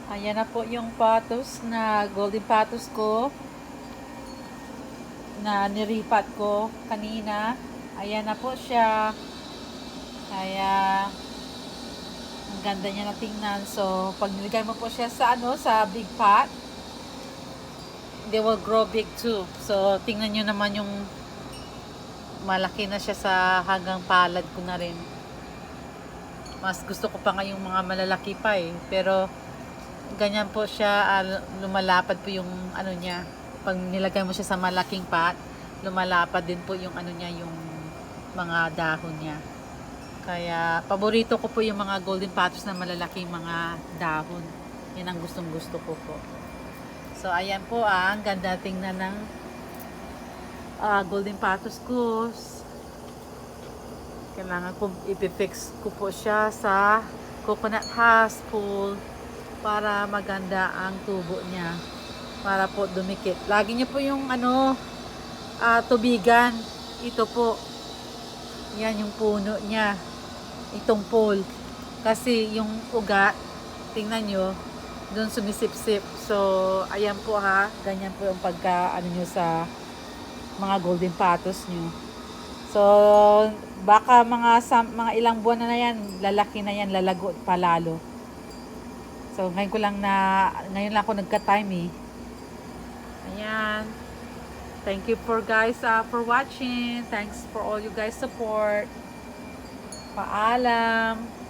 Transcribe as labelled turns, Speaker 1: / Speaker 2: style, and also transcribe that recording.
Speaker 1: Ayan na po yung patos na golden patos ko na niripat ko kanina. Ayan na po siya. Kaya ang ganda niya na tingnan. So, pag nilagay mo po siya sa sa big pot, they will grow big too. So, tingnan nyo naman yung malaki na siya sa hanggang palad ko na rin. Mas gusto ko pa nga yung mga malalaki pa eh. Pero, ganyan po siya, lumalapad po yung niya. Pag nilagay mo siya sa malaking pot, lumalapad din po yung niya, yung mga dahon niya. Kaya, paborito ko po yung mga golden patos na malalaking mga dahon. Yan ang gustong gusto ko po. So, ayan po ang ganda tingnan ng golden patos ko. Kailangan ko ipifix ko po siya sa coconut husk pool para maganda ang tubo niya. Para po dumikit. Lagi niyo po yung tubigan. Ito po. Yan yung puno niya. Itong pole. Kasi yung ugat, tingnan nyo, doon sumisip-sip. So, ayan po ha. Ganyan po yung pagka nyo sa mga golden patos nyo. So, baka mga ilang buwan na yan, lalaki na yan, lalago palalo. So, ngayon lang ako nagka-time eh. Ayan. Thank you for watching. Thanks for all you guys support. Paalam.